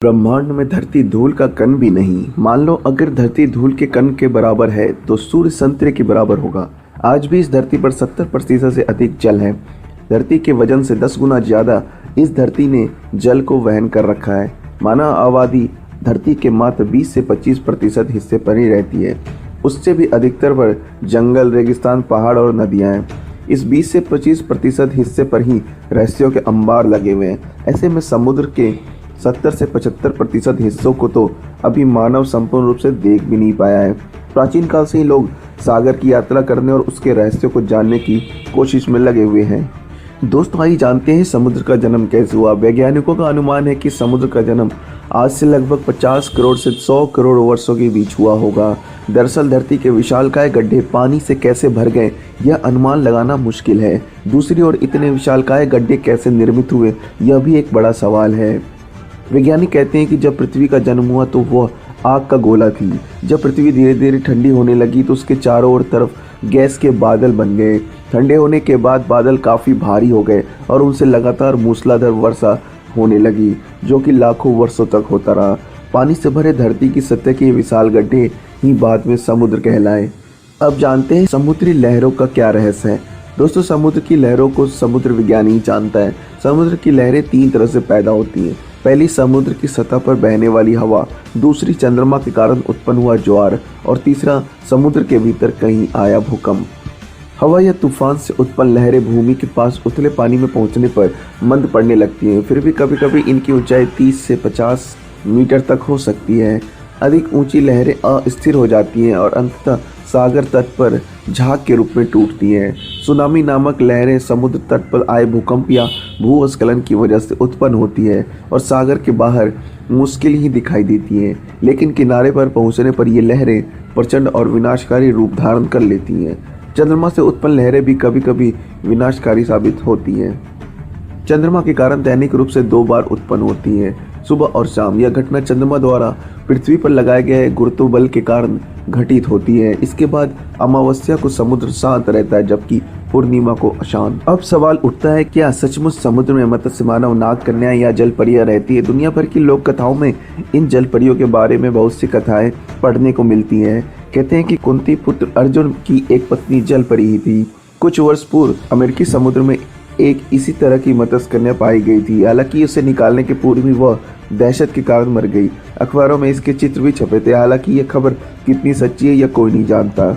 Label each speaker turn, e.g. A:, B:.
A: ब्रह्मांड में धरती धूल का कण भी नहीं। मान लो अगर धरती धूल के कण के बराबर है तो सूर्य संतरे के बराबर होगा। आज भी इस धरती पर 70% से अधिक जल है। धरती के वजन से 10 गुना ज्यादा इस धरती ने जल को वहन कर रखा है। मानव आबादी धरती के मात्र 20 से 25% हिस्से पर ही रहती है। उससे भी अधिकतर पर जंगल, रेगिस्तान, पहाड़ और नदियां हैं। इस 20 से 25% हिस्से पर ही रहस्यों के अंबार लगे हुए हैं। ऐसे में समुद्र के 70 से 75% हिस्सों को तो अभी मानव संपूर्ण रूप से देख भी नहीं पाया है। प्राचीन काल से ही लोग सागर की यात्रा करने और उसके रहस्यों को जानने की कोशिश में लगे हुए हैं। दोस्तों, आइए जानते हैं समुद्र का जन्म कैसे हुआ। वैज्ञानिकों का अनुमान है कि समुद्र का जन्म आज से लगभग 50 करोड़ से 100 करोड़ वर्षों के बीच हुआ होगा। दरअसल धरती के विशालकाय गड्ढे पानी से कैसे भर गए, यह अनुमान लगाना मुश्किल है। दूसरी ओर इतने विशालकाय गड्ढे कैसे निर्मित हुए, यह भी एक बड़ा सवाल है। वैज्ञानिक कहते हैं कि जब पृथ्वी का जन्म हुआ तो वह आग का गोला थी। जब पृथ्वी धीरे धीरे ठंडी होने लगी तो उसके चारों ओर तरफ गैस के बादल बन गए। ठंडे होने के बाद बादल काफ़ी भारी हो गए और उनसे लगातार मूसलाधार वर्षा होने लगी, जो कि लाखों वर्षों तक होता रहा। पानी से भरे धरती की सतह के विशाल गड्ढे ही बाद में समुद्र कहलाए। अब जानते हैं समुद्री लहरों का क्या रहस्य है। दोस्तों, समुद्र की लहरों को समुद्र विज्ञान ही जानता है। समुद्र की लहरें 3 तरह से पैदा होती हैं। पहली, समुद्र की सतह पर बहने वाली हवा। दूसरी, चंद्रमा के कारण उत्पन्न हुआ ज्वार। और तीसरा, समुद्र के भीतर कहीं आया भूकंप। हवा या तूफान से उत्पन्न लहरें भूमि के पास उथले पानी में पहुंचने पर मंद पड़ने लगती हैं। फिर भी कभी कभी इनकी ऊंचाई 30 से 50 मीटर तक हो सकती है। अधिक ऊंची लहरें अस्थिर हो जाती हैं और अंततः सागर तट पर झाग के रूप में टूटती हैं। सुनामी नामक लहरें समुद्र तट पर आए भूकंप या भूस्खलन की वजह से उत्पन्न होती है और सागर के बाहर मुश्किल ही दिखाई देती हैं। लेकिन किनारे पर पहुंचने पर ये लहरें प्रचंड और विनाशकारी रूप धारण कर लेती हैं। चंद्रमा से उत्पन्न लहरें भी कभी कभी विनाशकारी साबित होती हैं। चंद्रमा के कारण दैनिक रूप से 2 बार उत्पन्न होती हैं, सुबह और शाम। यह घटना चंद्रमा द्वारा पृथ्वी पर लगाए गए गुरुत्व बल के कारण घटित होती है। इसके बाद अमावस्या को समुद्र शांत रहता है, जबकि पूर्णिमा को अशांत। अब सवाल उठता है, क्या सचमुच समुद्र में मत्स्य मानव, नाग कन्या या जल परियां रहती है? दुनिया भर की लोक कथाओं में इन जल परियों के बारे में बहुत सी कथाएं पढ़ने को मिलती हैं। कहते हैं कि कुंती पुत्र अर्जुन की एक पत्नी जल परी ही थी। कुछ वर्ष पूर्व अमेरिकी समुद्र में एक इसी तरह की मत्स्य कन्या पाई गई थी। हालांकि उसे निकालने के पूर्व ही वह दहशत के कारण मर गई। अखबारों में इसके चित्र भी छपे थे। हालांकि यह खबर कितनी सच्ची है यह कोई नहीं जानता।